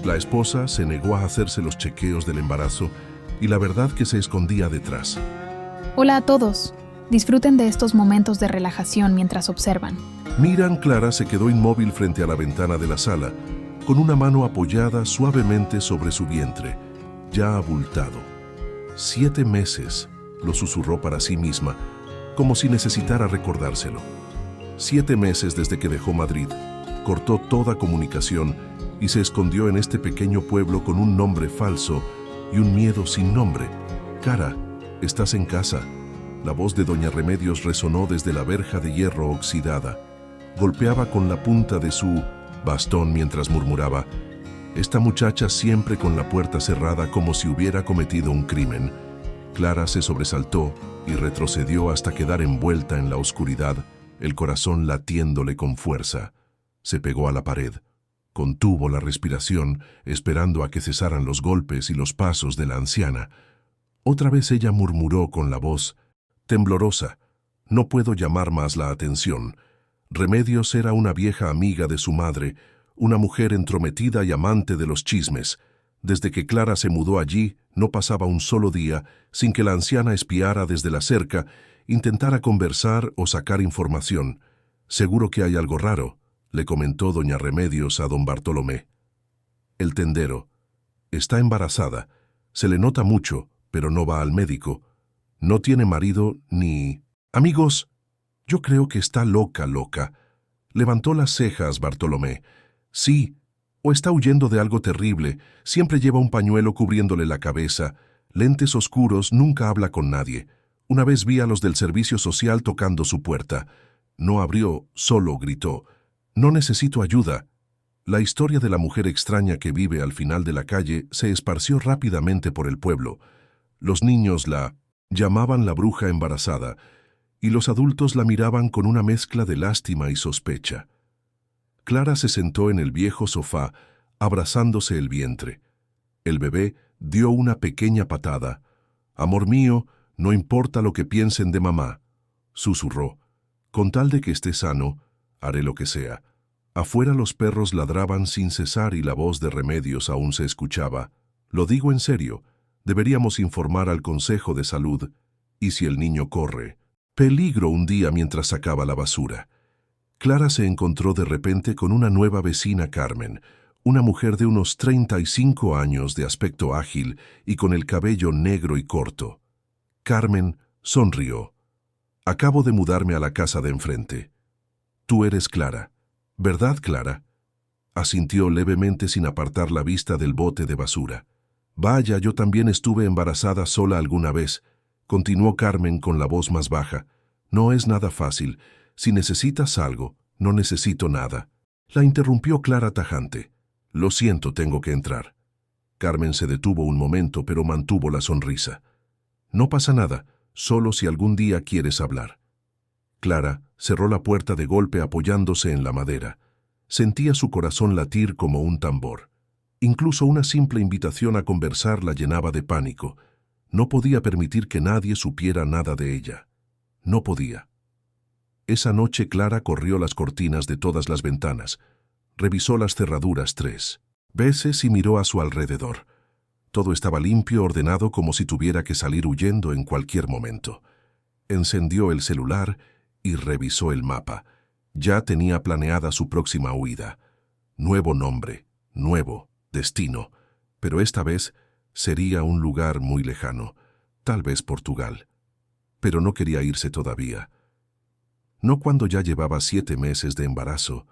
La esposa se negó a hacerse los chequeos del embarazo y la verdad que se escondía detrás. Hola a todos. Disfruten de estos momentos de relajación mientras observan. Miriam Clara se quedó inmóvil frente a la ventana de la sala, con una mano apoyada suavemente sobre su vientre, ya abultado. 7 meses, lo susurró para sí misma, como si necesitara recordárselo. 7 meses desde que dejó Madrid, cortó toda comunicación y se escondió en este pequeño pueblo con un nombre falso y un miedo sin nombre. Cara, ¿estás en casa? La voz de doña Remedios resonó desde la verja de hierro oxidada. Golpeaba con la punta de su bastón mientras murmuraba: esta muchacha siempre con la puerta cerrada como si hubiera cometido un crimen. Clara se sobresaltó y retrocedió hasta quedar envuelta en la oscuridad, el corazón latiéndole con fuerza. Se pegó a la pared. Contuvo la respiración, esperando a que cesaran los golpes y los pasos de la anciana. Otra vez ella murmuró con la voz temblorosa: no puedo llamar más la atención. Remedios era una vieja amiga de su madre, una mujer entrometida y amante de los chismes. Desde que Clara se mudó allí, no pasaba un solo día sin que la anciana espiara desde la cerca, intentara conversar o sacar información. Seguro que hay algo raro, le comentó doña Remedios a don Bartolomé. El tendero: está embarazada, se le nota mucho, pero no va al médico. No tiene marido ni... Amigos, yo creo que está loca. Levantó las cejas Bartolomé. Sí, o está huyendo de algo terrible. Siempre lleva un pañuelo cubriéndole la cabeza, lentes oscuros, nunca habla con nadie. Una vez vi a los del servicio social tocando su puerta. No abrió, solo gritó: no necesito ayuda. La historia de la mujer extraña que vive al final de la calle se esparció rápidamente por el pueblo. Los niños la llamaban la bruja embarazada, y los adultos la miraban con una mezcla de lástima y sospecha. Clara se sentó en el viejo sofá, abrazándose el vientre. El bebé dio una pequeña patada. Amor mío, no importa lo que piensen de mamá, susurró. Con tal de que esté sano, haré lo que sea. Afuera los perros ladraban sin cesar y la voz de Remedios aún se escuchaba. Lo digo en serio. Deberíamos informar al Consejo de Salud. ¿Y si el niño corre peligro un día mientras sacaba la basura? Clara se encontró de repente con una nueva vecina, Carmen, una mujer de unos 35 años, de aspecto ágil y con el cabello negro y corto. Carmen sonrió. Acabo de mudarme a la casa de enfrente. Tú eres Clara, ¿verdad, Clara? Asintió levemente sin apartar la vista del bote de basura. Vaya, yo también estuve embarazada sola alguna vez, continuó Carmen con la voz más baja. No es nada fácil. Si necesitas algo, no necesito nada. La interrumpió Clara tajante. Lo siento, tengo que entrar. Carmen se detuvo un momento, pero mantuvo la sonrisa. No pasa nada, solo si algún día quieres hablar. Clara cerró la puerta de golpe apoyándose en la madera. Sentía su corazón latir como un tambor. Incluso una simple invitación a conversar la llenaba de pánico. No podía permitir que nadie supiera nada de ella. No podía. Esa noche Clara corrió las cortinas de todas las ventanas. Revisó las cerraduras 3 veces y miró a su alrededor. Todo estaba limpio, ordenado, como si tuviera que salir huyendo en cualquier momento. Encendió el celular y revisó el mapa. Ya tenía planeada su próxima huida. Nuevo nombre, nuevo destino, pero esta vez sería un lugar muy lejano, tal vez Portugal. Pero no quería irse todavía. No cuando ya llevaba 7 meses de embarazo,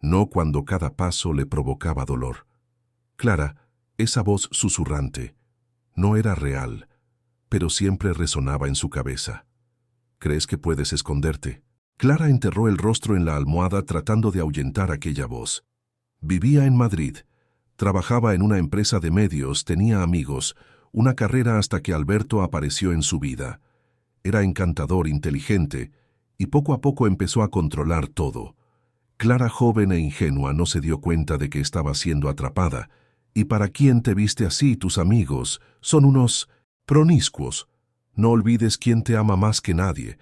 no cuando cada paso le provocaba dolor. Clara, esa voz susurrante, no era real, pero siempre resonaba en su cabeza. ¿Crees que puedes esconderte? Clara enterró el rostro en la almohada tratando de ahuyentar aquella voz. Vivía en Madrid. Trabajaba en una empresa de medios, tenía amigos, una carrera hasta que Alberto apareció en su vida. Era encantador, inteligente, y poco a poco empezó a controlar todo. Clara, joven e ingenua, no se dio cuenta de que estaba siendo atrapada. ¿Y para quién te viste así? Tus amigos son unos promiscuos. No olvides quién te ama más que nadie.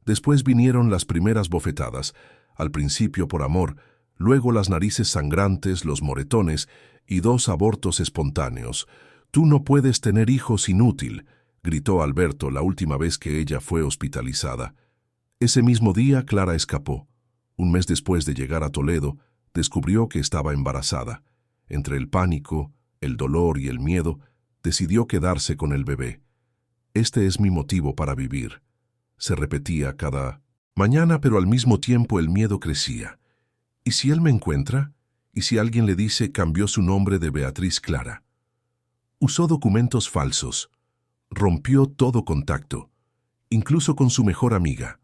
Después vinieron las primeras bofetadas, al principio por amor, luego las narices sangrantes, los moretones, Y 2 abortos espontáneos. Tú no puedes tener hijos, inútil, gritó Alberto la última vez que ella fue hospitalizada. Ese mismo día, Clara escapó. Un mes después de llegar a Toledo, descubrió que estaba embarazada. Entre el pánico, el dolor y el miedo, decidió quedarse con el bebé. Este es mi motivo para vivir. Se repetía cada mañana, pero al mismo tiempo el miedo crecía. ¿Y si él me encuentra? ¿Y si alguien le dice cambió su nombre de Beatriz Clara? Usó documentos falsos. Rompió todo contacto, incluso con su mejor amiga.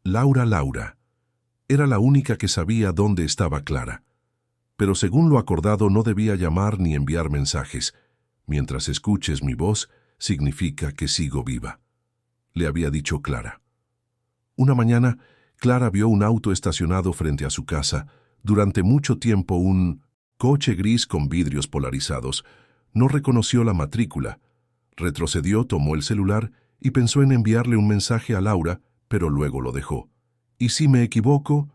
Laura. Era la única que sabía dónde estaba Clara. Pero según lo acordado no debía llamar ni enviar mensajes. Mientras escuches mi voz, significa que sigo viva, le había dicho Clara. Una mañana, Clara vio un auto estacionado frente a su casa. Durante mucho tiempo un coche gris con vidrios polarizados. No reconoció la matrícula. Retrocedió, tomó el celular y pensó en enviarle un mensaje a Laura, pero luego lo dejó. ¿Y si me equivoco?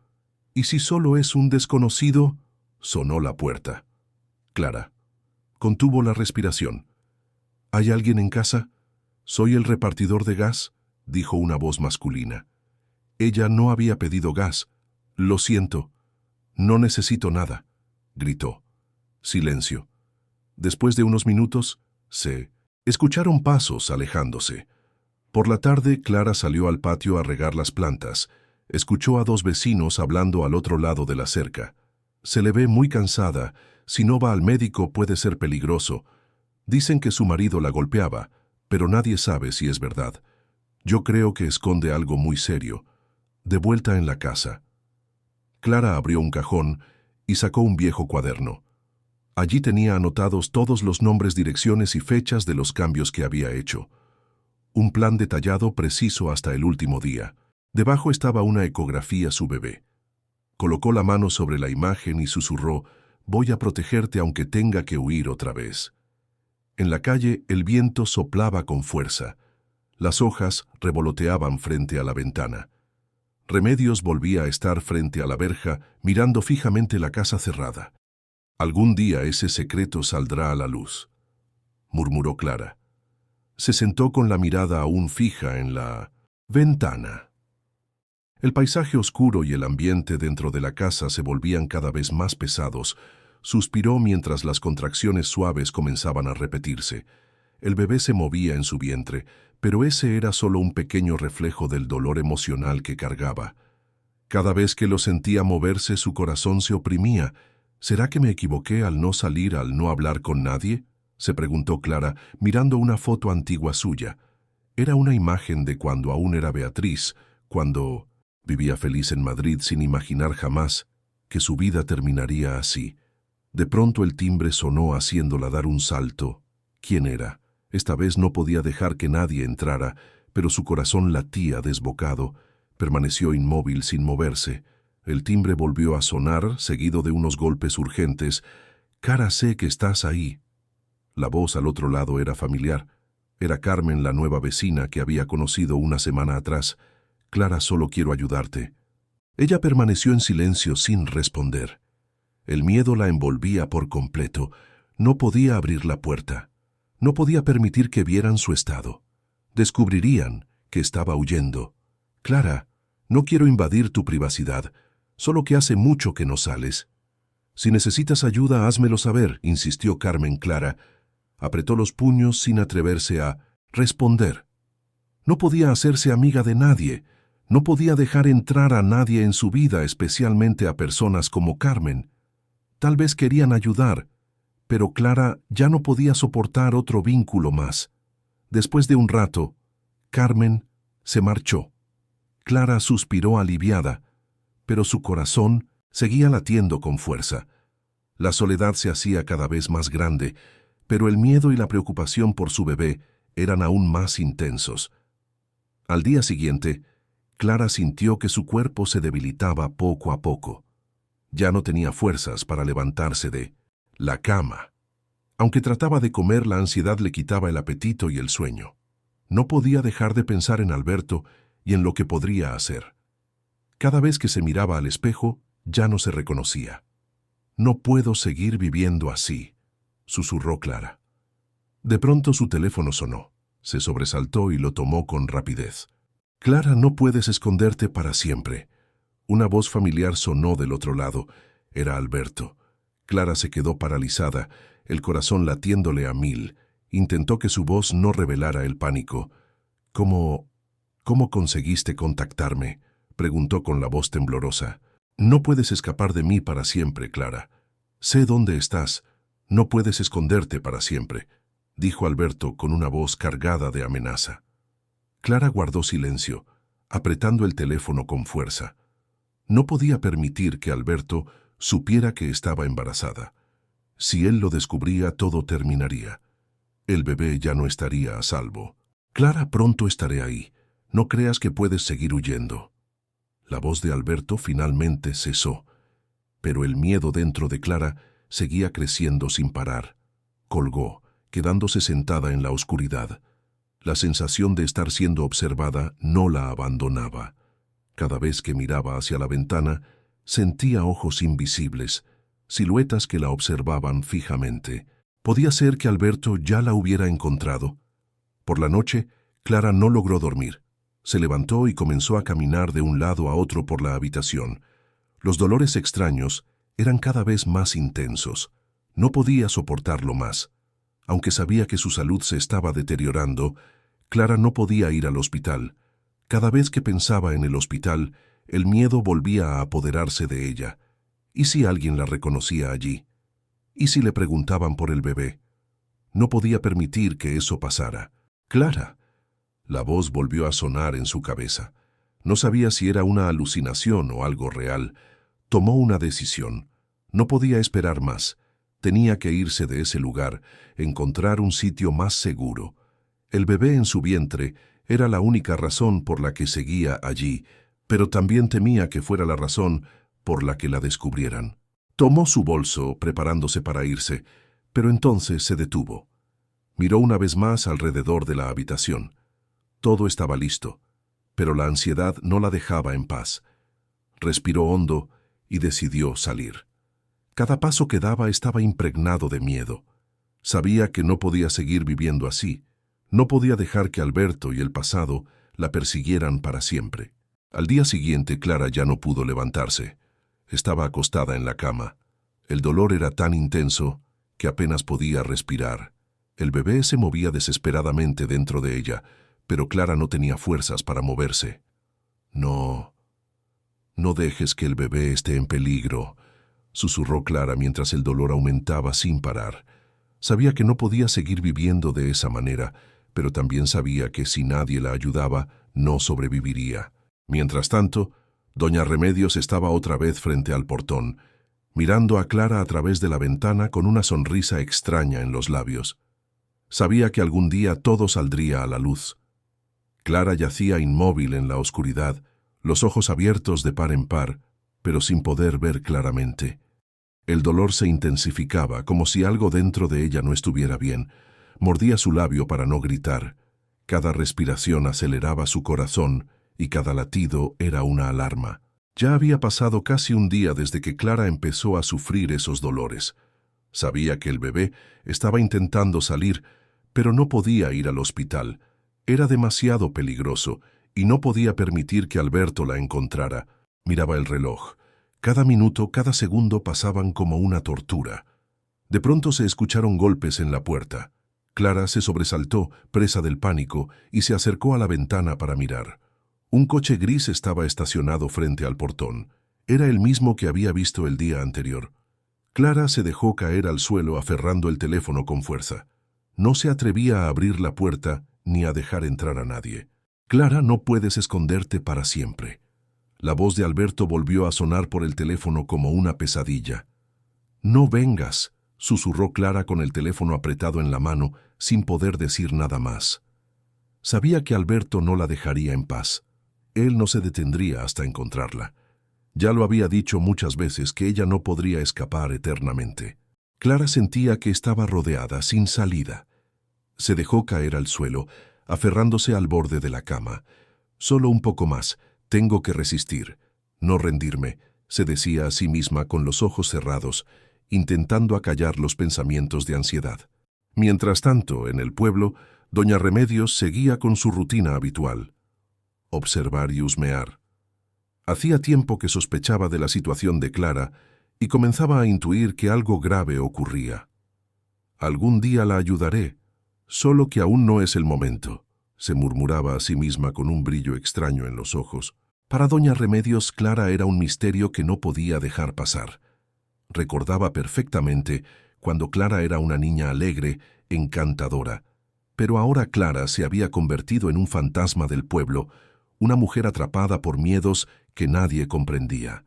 ¿Y si solo es un desconocido? Sonó la puerta. Clara contuvo la respiración. ¿Hay alguien en casa? Soy el repartidor de gas, dijo una voz masculina. Ella no había pedido gas. Lo siento. No necesito nada, gritó. Silencio. Después de unos minutos, se escucharon pasos alejándose. Por la tarde, Clara salió al patio a regar las plantas. Escuchó a 2 vecinos hablando al otro lado de la cerca. Se le ve muy cansada. Si no va al médico puede ser peligroso. Dicen que su marido la golpeaba, pero nadie sabe si es verdad. Yo creo que esconde algo muy serio. De vuelta en la casa, Clara abrió un cajón y sacó un viejo cuaderno. Allí tenía anotados todos los nombres, direcciones y fechas de los cambios que había hecho. Un plan detallado preciso hasta el último día. Debajo estaba una ecografía su bebé. Colocó la mano sobre la imagen y susurró: «Voy a protegerte aunque tenga que huir otra vez». En la calle el viento soplaba con fuerza. Las hojas revoloteaban frente a la ventana. Remedios volvía a estar frente a la verja, mirando fijamente la casa cerrada. «Algún día ese secreto saldrá a la luz», murmuró Clara. Se sentó con la mirada aún fija en la ventana. El paisaje oscuro y el ambiente dentro de la casa se volvían cada vez más pesados. Suspiró mientras las contracciones suaves comenzaban a repetirse. El bebé se movía en su vientre, pero ese era solo un pequeño reflejo del dolor emocional que cargaba. Cada vez que lo sentía moverse, su corazón se oprimía. ¿Será que me equivoqué al no salir, al no hablar con nadie?, se preguntó Clara, mirando una foto antigua suya. Era una imagen de cuando aún era Beatriz, cuando vivía feliz en Madrid sin imaginar jamás que su vida terminaría así. De pronto el timbre sonó haciéndola dar un salto. ¿Quién era? Esta vez no podía dejar que nadie entrara, pero su corazón latía desbocado. Permaneció inmóvil sin moverse. El timbre volvió a sonar, seguido de unos golpes urgentes. «Cara, sé que estás ahí». La voz al otro lado era familiar. Era Carmen, la nueva vecina que había conocido una semana atrás. «Clara, solo quiero ayudarte». Ella permaneció en silencio sin responder. El miedo la envolvía por completo. No podía abrir la puerta. No podía permitir que vieran su estado. Descubrirían que estaba huyendo. «Clara, no quiero invadir tu privacidad, solo que hace mucho que no sales». «Si necesitas ayuda, házmelo saber», insistió Carmen Clara. Apretó los puños sin atreverse a responder. No podía hacerse amiga de nadie. No podía dejar entrar a nadie en su vida, especialmente a personas como Carmen. Tal vez querían ayudar, pero Clara ya no podía soportar otro vínculo más. Después de un rato, Carmen se marchó. Clara suspiró aliviada, pero su corazón seguía latiendo con fuerza. La soledad se hacía cada vez más grande, pero el miedo y la preocupación por su bebé eran aún más intensos. Al día siguiente, Clara sintió que su cuerpo se debilitaba poco a poco. Ya no tenía fuerzas para levantarse de la cama. Aunque trataba de comer, la ansiedad le quitaba el apetito y el sueño. No podía dejar de pensar en Alberto y en lo que podría hacer. Cada vez que se miraba al espejo, ya no se reconocía. No puedo seguir viviendo así, susurró Clara. De pronto su teléfono sonó. Se sobresaltó y lo tomó con rapidez. Clara, no puedes esconderte para siempre. Una voz familiar sonó del otro lado. Era Alberto. Clara se quedó paralizada, el corazón latiéndole a 1000. Intentó que su voz no revelara el pánico. ¿Cómo conseguiste contactarme?, preguntó con la voz temblorosa. No puedes escapar de mí para siempre, Clara. Sé dónde estás. No puedes esconderte para siempre, dijo Alberto con una voz cargada de amenaza. Clara guardó silencio, apretando el teléfono con fuerza. No podía permitir que Alberto supiera que estaba embarazada. Si él lo descubría, todo terminaría. El bebé ya no estaría a salvo. Clara, pronto estaré ahí. No creas que puedes seguir huyendo. La voz de Alberto finalmente cesó, pero el miedo dentro de Clara seguía creciendo sin parar. Colgó, quedándose sentada en la oscuridad. La sensación de estar siendo observada no la abandonaba. Cada vez que miraba hacia la ventana, sentía ojos invisibles, siluetas que la observaban fijamente. ¿Podía ser que Alberto ya la hubiera encontrado? Por la noche, Clara no logró dormir. Se levantó y comenzó a caminar de un lado a otro por la habitación. Los dolores extraños eran cada vez más intensos. No podía soportarlo más. Aunque sabía que su salud se estaba deteriorando, Clara no podía ir al hospital. Cada vez que pensaba en el hospital, el miedo volvía a apoderarse de ella. ¿Y si alguien la reconocía allí? ¿Y si le preguntaban por el bebé? No podía permitir que eso pasara. ¡Clara! La voz volvió a sonar en su cabeza. No sabía si era una alucinación o algo real. Tomó una decisión. No podía esperar más. Tenía que irse de ese lugar, encontrar un sitio más seguro. El bebé en su vientre era la única razón por la que seguía allí, pero también temía que fuera la razón por la que la descubrieran. Tomó su bolso, preparándose para irse, pero entonces se detuvo. Miró una vez más alrededor de la habitación. Todo estaba listo, pero la ansiedad no la dejaba en paz. Respiró hondo y decidió salir. Cada paso que daba estaba impregnado de miedo. Sabía que no podía seguir viviendo así. No podía dejar que Alberto y el pasado la persiguieran para siempre. Al día siguiente, Clara ya no pudo levantarse. Estaba acostada en la cama. El dolor era tan intenso que apenas podía respirar. El bebé se movía desesperadamente dentro de ella, pero Clara no tenía fuerzas para moverse. No dejes que el bebé esté en peligro, susurró Clara mientras el dolor aumentaba sin parar. Sabía que no podía seguir viviendo de esa manera, pero también sabía que si nadie la ayudaba, no sobreviviría. Mientras tanto, doña Remedios estaba otra vez frente al portón, mirando a Clara a través de la ventana con una sonrisa extraña en los labios. Sabía que algún día todo saldría a la luz. Clara yacía inmóvil en la oscuridad, los ojos abiertos de par en par, pero sin poder ver claramente. El dolor se intensificaba, como si algo dentro de ella no estuviera bien. Mordía su labio para no gritar. Cada respiración aceleraba su corazón y cada latido era una alarma. Ya había pasado casi un día desde que Clara empezó a sufrir esos dolores. Sabía que el bebé estaba intentando salir, pero no podía ir al hospital. Era demasiado peligroso y no podía permitir que Alberto la encontrara. Miraba el reloj. Cada minuto, cada segundo pasaban como una tortura. De pronto se escucharon golpes en la puerta. Clara se sobresaltó, presa del pánico, y se acercó a la ventana para mirar. Un coche gris estaba estacionado frente al portón. Era el mismo que había visto el día anterior. Clara se dejó caer al suelo aferrando el teléfono con fuerza. No se atrevía a abrir la puerta ni a dejar entrar a nadie. Clara, no puedes esconderte para siempre. La voz de Alberto volvió a sonar por el teléfono como una pesadilla. No vengas, susurró Clara con el teléfono apretado en la mano, sin poder decir nada más. Sabía que Alberto no la dejaría en paz. Él no se detendría hasta encontrarla. Ya lo había dicho muchas veces que ella no podría escapar eternamente. Clara sentía que estaba rodeada, sin salida. Se dejó caer al suelo, aferrándose al borde de la cama. Solo un poco más, tengo que resistir, no rendirme, se decía a sí misma con los ojos cerrados, intentando acallar los pensamientos de ansiedad. Mientras tanto, en el pueblo, doña Remedios seguía con su rutina habitual: observar y husmear. Hacía tiempo que sospechaba de la situación de Clara y comenzaba a intuir que algo grave ocurría. «Algún día la ayudaré, solo que aún no es el momento», se murmuraba a sí misma con un brillo extraño en los ojos. Para doña Remedios, Clara era un misterio que no podía dejar pasar. Recordaba perfectamente cuando Clara era una niña alegre, encantadora, pero ahora Clara se había convertido en un fantasma del pueblo, una mujer atrapada por miedos que nadie comprendía.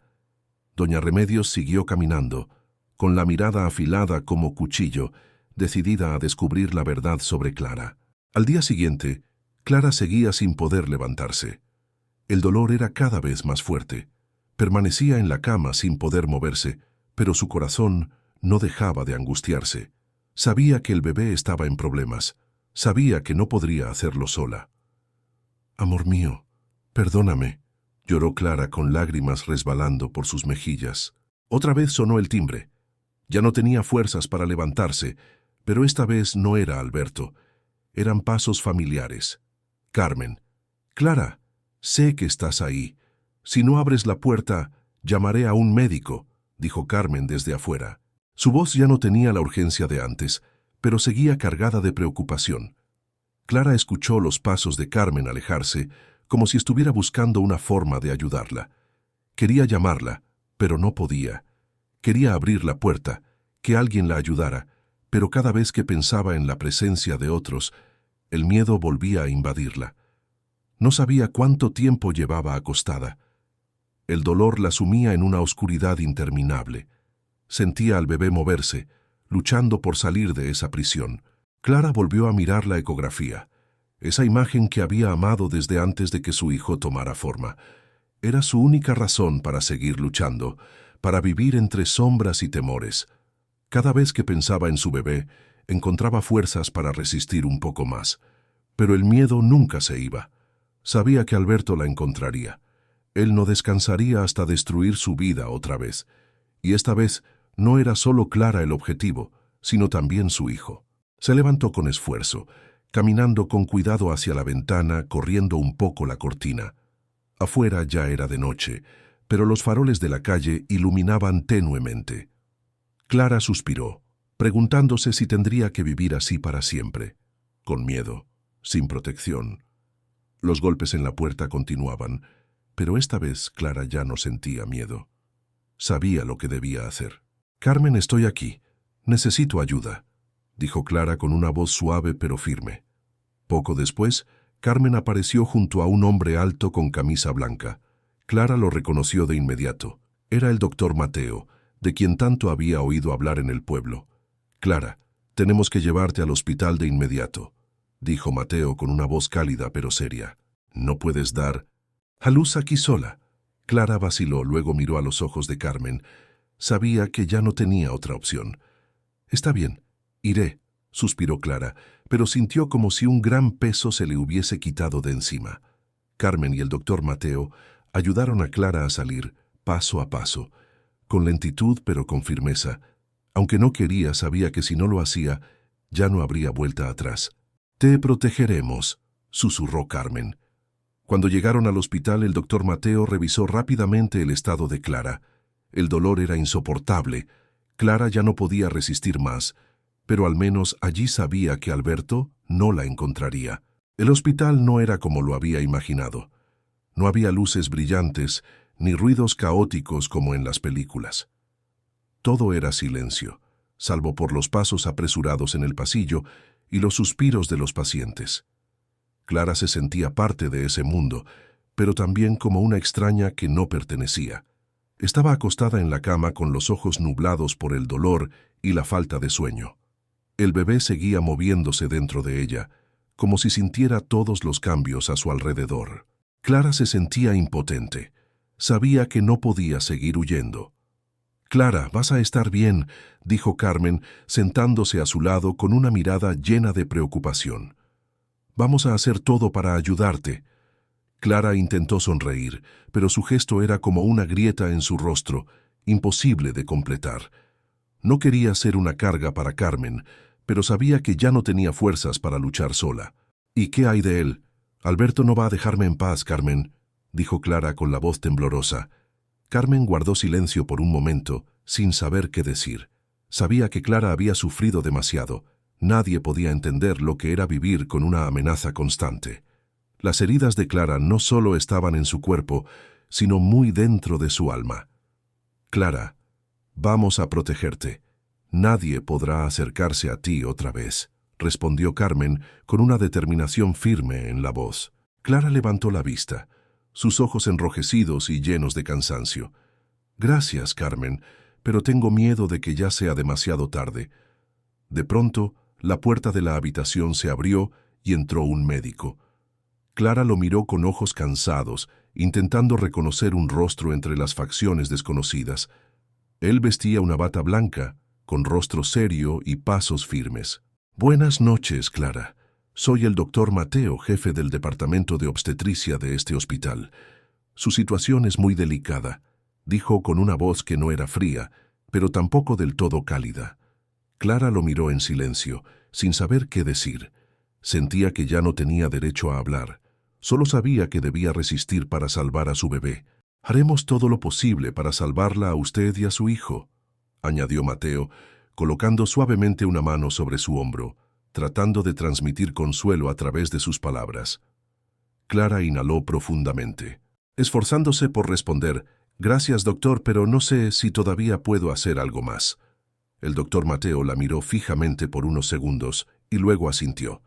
Doña Remedios siguió caminando, con la mirada afilada como cuchillo, decidida a descubrir la verdad sobre Clara. Al día siguiente, Clara seguía sin poder levantarse. El dolor era cada vez más fuerte. Permanecía en la cama sin poder moverse, pero su corazón no dejaba de angustiarse. Sabía que el bebé estaba en problemas. Sabía que no podría hacerlo sola. «Amor mío, perdóname», lloró Clara con lágrimas resbalando por sus mejillas. Otra vez sonó el timbre. Ya no tenía fuerzas para levantarse, pero esta vez no era Alberto. Eran pasos familiares. «Carmen». «Clara, sé que estás ahí. Si no abres la puerta, llamaré a un médico», dijo Carmen desde afuera. Su voz ya no tenía la urgencia de antes, pero seguía cargada de preocupación. Clara escuchó los pasos de Carmen alejarse, como si estuviera buscando una forma de ayudarla. Quería llamarla, pero no podía. Quería abrir la puerta, que alguien la ayudara, pero cada vez que pensaba en la presencia de otros, el miedo volvía a invadirla. No sabía cuánto tiempo llevaba acostada. El dolor la sumía en una oscuridad interminable. Sentía al bebé moverse, luchando por salir de esa prisión. Clara volvió a mirar la ecografía, esa imagen que había amado desde antes de que su hijo tomara forma. Era su única razón para seguir luchando, para vivir entre sombras y temores. Cada vez que pensaba en su bebé, encontraba fuerzas para resistir un poco más. Pero el miedo nunca se iba. Sabía que Alberto la encontraría. Él no descansaría hasta destruir su vida otra vez. Y esta vez no era solo Clara el objetivo, sino también su hijo. Se levantó con esfuerzo, caminando con cuidado hacia la ventana, corriendo un poco la cortina. Afuera ya era de noche, pero los faroles de la calle iluminaban tenuemente. Clara suspiró, preguntándose si tendría que vivir así para siempre, con miedo, sin protección. Los golpes en la puerta continuaban, pero esta vez Clara ya no sentía miedo. Sabía lo que debía hacer. «Carmen, estoy aquí. Necesito ayuda», dijo Clara con una voz suave pero firme. Poco después, Carmen apareció junto a un hombre alto con camisa blanca. Clara lo reconoció de inmediato. Era el doctor Mateo, de quien tanto había oído hablar en el pueblo. «Clara, tenemos que llevarte al hospital de inmediato», dijo Mateo con una voz cálida pero seria. «No puedes dar a luz aquí sola». Clara vaciló, luego miró a los ojos de Carmen. Sabía que ya no tenía otra opción. «Está bien, iré», suspiró Clara, pero sintió como si un gran peso se le hubiese quitado de encima. Carmen y el doctor Mateo ayudaron a Clara a salir, paso a paso, con lentitud pero con firmeza. Aunque no quería, sabía que si no lo hacía, ya no habría vuelta atrás. «Te protegeremos», susurró Carmen. Cuando llegaron al hospital, el doctor Mateo revisó rápidamente el estado de Clara. El dolor era insoportable. Clara ya no podía resistir más, pero al menos allí sabía que Alberto no la encontraría. El hospital no era como lo había imaginado. No había luces brillantes, ni ruidos caóticos como en las películas. Todo era silencio, salvo por los pasos apresurados en el pasillo y los suspiros de los pacientes. Clara se sentía parte de ese mundo, pero también como una extraña que no pertenecía. Estaba acostada en la cama con los ojos nublados por el dolor y la falta de sueño. El bebé seguía moviéndose dentro de ella, como si sintiera todos los cambios a su alrededor. Clara se sentía impotente. Sabía que no podía seguir huyendo. «Clara, vas a estar bien», dijo Carmen, sentándose a su lado con una mirada llena de preocupación. «Vamos a hacer todo para ayudarte». Clara intentó sonreír, pero su gesto era como una grieta en su rostro, imposible de completar. No quería ser una carga para Carmen, pero sabía que ya no tenía fuerzas para luchar sola. ¿Y qué hay de él? Alberto no va a dejarme en paz, Carmen, dijo Clara con la voz temblorosa. Carmen guardó silencio por un momento, sin saber qué decir. Sabía que Clara había sufrido demasiado. Nadie podía entender lo que era vivir con una amenaza constante. Las heridas de Clara no solo estaban en su cuerpo, sino muy dentro de su alma. Clara, vamos a protegerte. Nadie podrá acercarse a ti otra vez, respondió Carmen con una determinación firme en la voz. Clara levantó la vista, sus ojos enrojecidos y llenos de cansancio. Gracias, Carmen, pero tengo miedo de que ya sea demasiado tarde. De pronto, la puerta de la habitación se abrió y entró un médico. Clara lo miró con ojos cansados, intentando reconocer un rostro entre las facciones desconocidas. Él vestía una bata blanca, con rostro serio y pasos firmes. Buenas noches, Clara. Soy el doctor Mateo, jefe del departamento de obstetricia de este hospital. Su situación es muy delicada, dijo con una voz que no era fría, pero tampoco del todo cálida. Clara lo miró en silencio, sin saber qué decir. Sentía que ya no tenía derecho a hablar. Solo sabía que debía resistir para salvar a su bebé. Haremos todo lo posible para salvarla a usted y a su hijo, añadió Mateo, colocando suavemente una mano sobre su hombro, tratando de transmitir consuelo a través de sus palabras. Clara inhaló profundamente, esforzándose por responder, «Gracias, doctor, pero no sé si todavía puedo hacer algo más». El doctor Mateo la miró fijamente por unos segundos y luego asintió.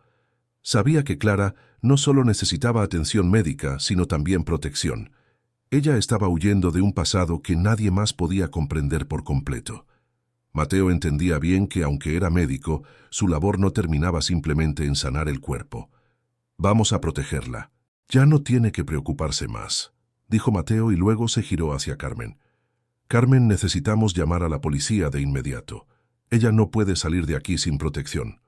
Sabía que Clara no solo necesitaba atención médica, sino también protección. Ella estaba huyendo de un pasado que nadie más podía comprender por completo. Mateo entendía bien que, aunque era médico, su labor no terminaba simplemente en sanar el cuerpo. «Vamos a protegerla. Ya no tiene que preocuparse más», dijo Mateo y luego se giró hacia Carmen. «Carmen, necesitamos llamar a la policía de inmediato. Ella no puede salir de aquí sin protección».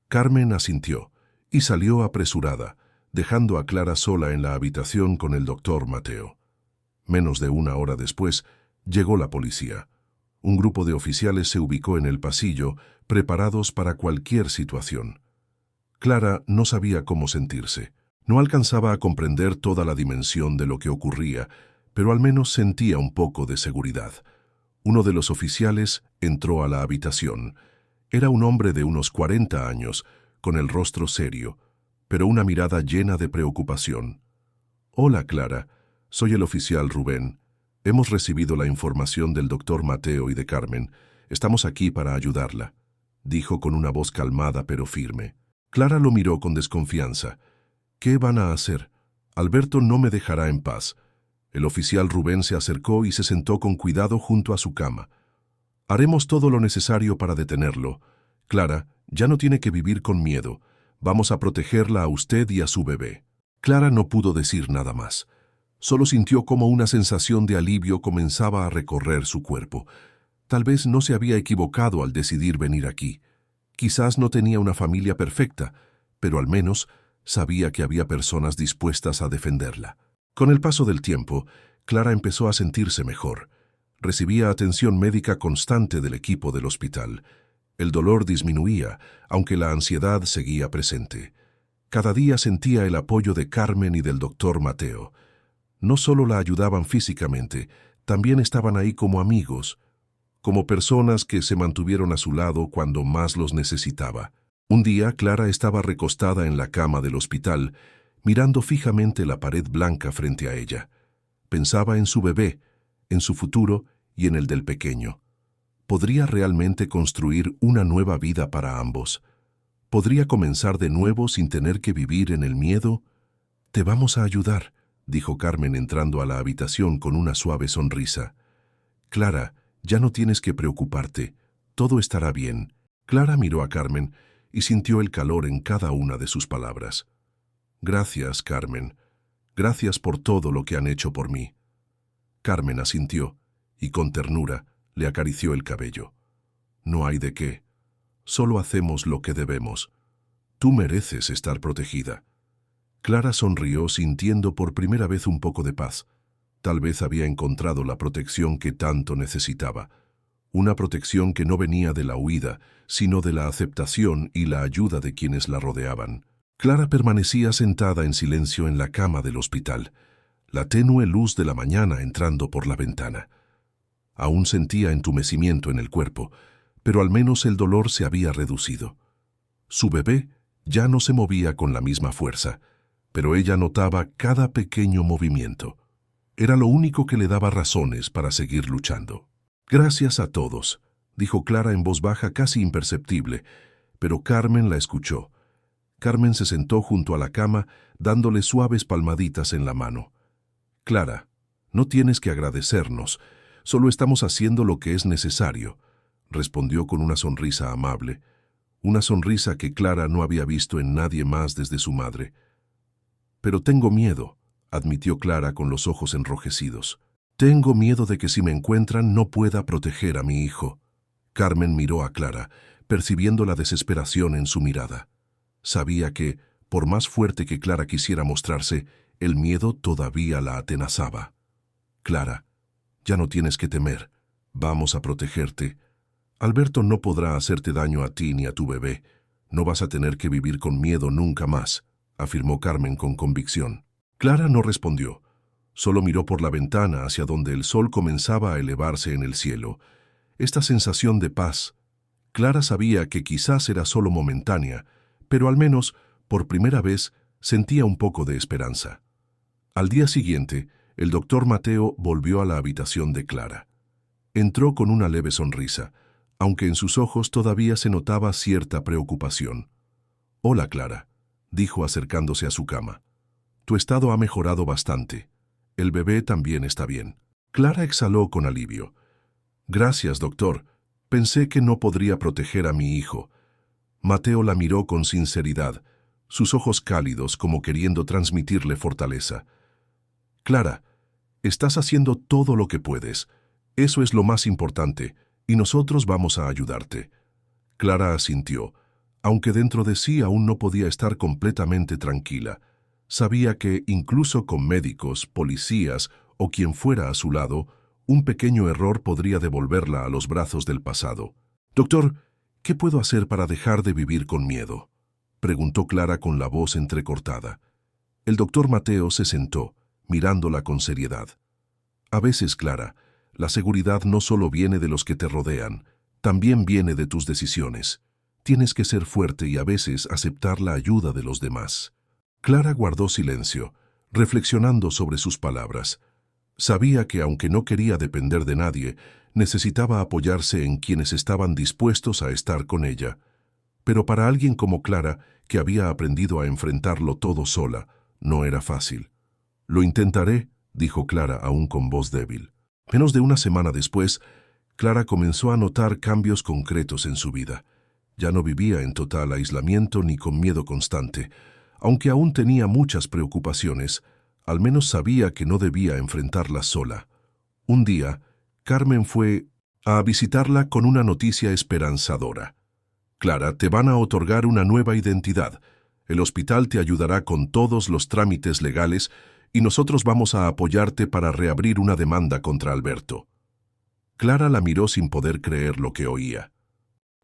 Carmen asintió y salió apresurada, dejando a Clara sola en la habitación con el doctor Mateo. Menos de una hora después, llegó la policía. Un grupo de oficiales se ubicó en el pasillo, preparados para cualquier situación. Clara no sabía cómo sentirse. No alcanzaba a comprender toda la dimensión de lo que ocurría, pero al menos sentía un poco de seguridad. Uno de los oficiales entró a la habitación. Era un hombre de unos 40 años, con el rostro serio, pero una mirada llena de preocupación. «Hola, Clara. Soy el oficial Rubén. Hemos recibido la información del doctor Mateo y de Carmen. Estamos aquí para ayudarla», dijo con una voz calmada pero firme. Clara lo miró con desconfianza. «¿Qué van a hacer? Alberto no me dejará en paz». El oficial Rubén se acercó y se sentó con cuidado junto a su cama. «Haremos todo lo necesario para detenerlo. Clara, ya no tiene que vivir con miedo. Vamos a protegerla a usted y a su bebé». Clara no pudo decir nada más. Solo sintió como una sensación de alivio comenzaba a recorrer su cuerpo. Tal vez no se había equivocado al decidir venir aquí. Quizás no tenía una familia perfecta, pero al menos sabía que había personas dispuestas a defenderla. Con el paso del tiempo, Clara empezó a sentirse mejor. Recibía atención médica constante del equipo del hospital. El dolor disminuía, aunque la ansiedad seguía presente. Cada día sentía el apoyo de Carmen y del doctor Mateo. No solo la ayudaban físicamente, también estaban ahí como amigos, como personas que se mantuvieron a su lado cuando más los necesitaba. Un día, Clara estaba recostada en la cama del hospital, mirando fijamente la pared blanca frente a ella. Pensaba en su bebé, en su futuro y en el del pequeño. ¿Podría realmente construir una nueva vida para ambos? ¿Podría comenzar de nuevo sin tener que vivir en el miedo? «Te vamos a ayudar», dijo Carmen entrando a la habitación con una suave sonrisa. «Clara, ya no tienes que preocuparte. Todo estará bien». Clara miró a Carmen y sintió el calor en cada una de sus palabras. «Gracias, Carmen. Gracias por todo lo que han hecho por mí». Carmen asintió y con ternura le acarició el cabello. «No hay de qué. Solo hacemos lo que debemos. Tú mereces estar protegida». Clara sonrió sintiendo por primera vez un poco de paz. Tal vez había encontrado la protección que tanto necesitaba. una protección que no venía de la huida, sino de la aceptación y la ayuda de quienes la rodeaban. Clara permanecía sentada en silencio en la cama del hospital, la tenue luz de la mañana entrando por la ventana. Aún sentía entumecimiento en el cuerpo, pero al menos el dolor se había reducido. Su bebé ya no se movía con la misma fuerza, pero ella notaba cada pequeño movimiento. Era lo único que le daba razones para seguir luchando. «Gracias a todos», dijo Clara en voz baja casi imperceptible, pero Carmen la escuchó. Carmen se sentó junto a la cama, dándole suaves palmaditas en la mano. «Clara, no tienes que agradecernos, solo estamos haciendo lo que es necesario», respondió con una sonrisa amable, una sonrisa que Clara no había visto en nadie más desde su madre. «Pero tengo miedo», admitió Clara con los ojos enrojecidos. «Tengo miedo de que si me encuentran no pueda proteger a mi hijo». Carmen miró a Clara, percibiendo la desesperación en su mirada. Sabía que, por más fuerte que Clara quisiera mostrarse, el miedo todavía la atenazaba. «Clara, ya no tienes que temer. Vamos a protegerte. Alberto no podrá hacerte daño a ti ni a tu bebé. No vas a tener que vivir con miedo nunca más», afirmó Carmen con convicción. Clara no respondió. Solo miró por la ventana hacia donde el sol comenzaba a elevarse en el cielo. Esta sensación de paz. Clara sabía que quizás era solo momentánea, pero al menos, por primera vez, sentía un poco de esperanza. Al día siguiente, el doctor Mateo volvió a la habitación de Clara. Entró con una leve sonrisa, aunque en sus ojos todavía se notaba cierta preocupación. «Hola, Clara», dijo acercándose a su cama. «Tu estado ha mejorado bastante. El bebé también está bien». Clara exhaló con alivio. «Gracias, doctor. Pensé que no podría proteger a mi hijo». Mateo la miró con sinceridad, sus ojos cálidos como queriendo transmitirle fortaleza. «Clara, estás haciendo todo lo que puedes. Eso es lo más importante, y nosotros vamos a ayudarte». Clara asintió, aunque dentro de sí aún no podía estar completamente tranquila. Sabía que, incluso con médicos, policías o quien fuera a su lado, un pequeño error podría devolverla a los brazos del pasado. «Doctor, ¿qué puedo hacer para dejar de vivir con miedo?», preguntó Clara con la voz entrecortada. El doctor Mateo se sentó, mirándola con seriedad. «A veces, Clara, la seguridad no solo viene de los que te rodean, también viene de tus decisiones. Tienes que ser fuerte y a veces aceptar la ayuda de los demás». Clara guardó silencio, reflexionando sobre sus palabras. Sabía que, aunque no quería depender de nadie, necesitaba apoyarse en quienes estaban dispuestos a estar con ella. Pero para alguien como Clara, que había aprendido a enfrentarlo todo sola, no era fácil. «Lo intentaré», dijo Clara aún con voz débil. Menos de una semana después, Clara comenzó a notar cambios concretos en su vida. Ya no vivía en total aislamiento ni con miedo constante. Aunque aún tenía muchas preocupaciones, al menos sabía que no debía enfrentarlas sola. Un día, Carmen fue a visitarla con una noticia esperanzadora. «Clara, te van a otorgar una nueva identidad. El hospital te ayudará con todos los trámites legales y nosotros vamos a apoyarte para reabrir una demanda contra Alberto». Clara la miró sin poder creer lo que oía.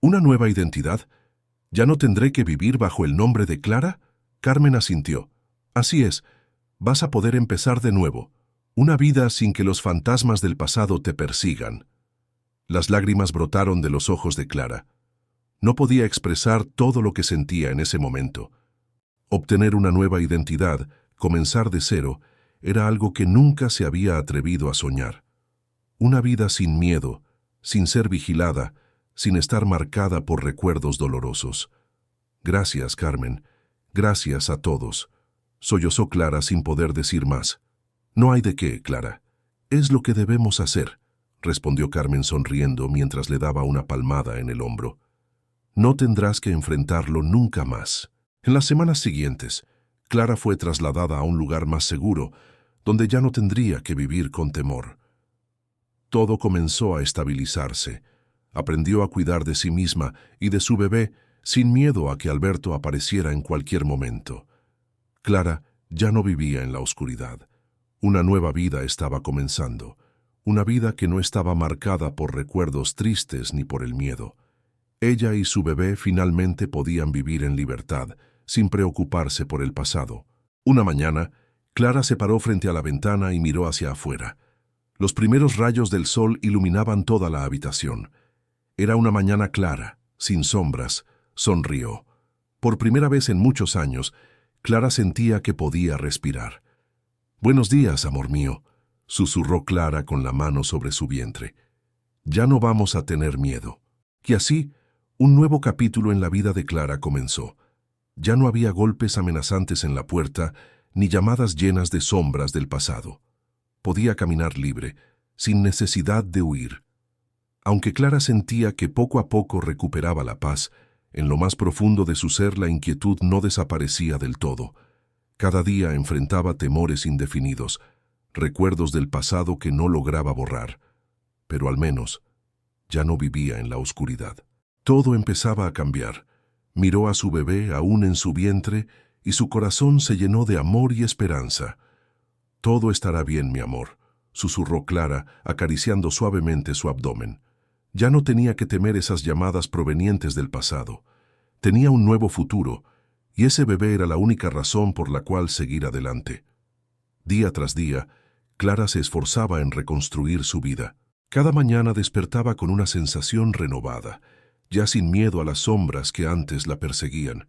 «¿Una nueva identidad? ¿Ya no tendré que vivir bajo el nombre de Clara?». Carmen asintió. «Así es, vas a poder empezar de nuevo, una vida sin que los fantasmas del pasado te persigan». Las lágrimas brotaron de los ojos de Clara. No podía expresar todo lo que sentía en ese momento. Obtener una nueva identidad, comenzar de cero, era algo que nunca se había atrevido a soñar. Una vida sin miedo, sin ser vigilada, sin estar marcada por recuerdos dolorosos. «Gracias, Carmen. Gracias a todos», sollozó Clara sin poder decir más. «No hay de qué, Clara. Es lo que debemos hacer», respondió Carmen sonriendo mientras le daba una palmada en el hombro. «No tendrás que enfrentarlo nunca más». En las semanas siguientes, Clara fue trasladada a un lugar más seguro, donde ya no tendría que vivir con temor. Todo comenzó a estabilizarse. Aprendió a cuidar de sí misma y de su bebé sin miedo a que Alberto apareciera en cualquier momento. Clara ya no vivía en la oscuridad. Una nueva vida estaba comenzando. una vida que no estaba marcada por recuerdos tristes ni por el miedo. Ella y su bebé finalmente podían vivir en libertad, sin preocuparse por el pasado. Una mañana, Clara se paró frente a la ventana y miró hacia afuera. Los primeros rayos del sol iluminaban toda la habitación. Era una mañana clara, sin sombras. Sonrió. Por primera vez en muchos años, Clara sentía que podía respirar. «Buenos días, amor mío», susurró Clara con la mano sobre su vientre. «Ya no vamos a tener miedo». Y así, un nuevo capítulo en la vida de Clara comenzó. Ya no había golpes amenazantes en la puerta, ni llamadas llenas de sombras del pasado. Podía caminar libre, sin necesidad de huir. Aunque Clara sentía que poco a poco recuperaba la paz, en lo más profundo de su ser la inquietud no desaparecía del todo. Cada día enfrentaba temores indefinidos, recuerdos del pasado que no lograba borrar. Pero al menos, ya no vivía en la oscuridad. Todo empezaba a cambiar. Miró a su bebé aún en su vientre y su corazón se llenó de amor y esperanza. «Todo estará bien, mi amor», susurró Clara, acariciando suavemente su abdomen. Ya no tenía que temer esas llamadas provenientes del pasado. Tenía un nuevo futuro, y ese bebé era la única razón por la cual seguir adelante. Día tras día, Clara se esforzaba en reconstruir su vida. Cada mañana despertaba con una sensación renovada, ya sin miedo a las sombras que antes la perseguían.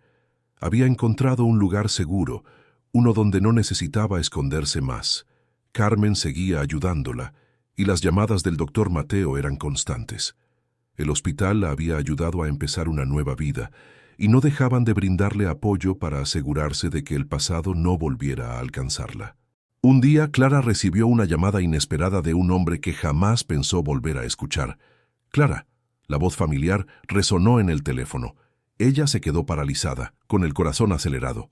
Había encontrado un lugar seguro, uno donde no necesitaba esconderse más. Carmen seguía ayudándola, y las llamadas del doctor Mateo eran constantes. El hospital la había ayudado a empezar una nueva vida, y no dejaban de brindarle apoyo para asegurarse de que el pasado no volviera a alcanzarla. Un día, Clara recibió una llamada inesperada de un hombre que jamás pensó volver a escuchar. «Clara», la voz familiar resonó en el teléfono. Ella se quedó paralizada, con el corazón acelerado.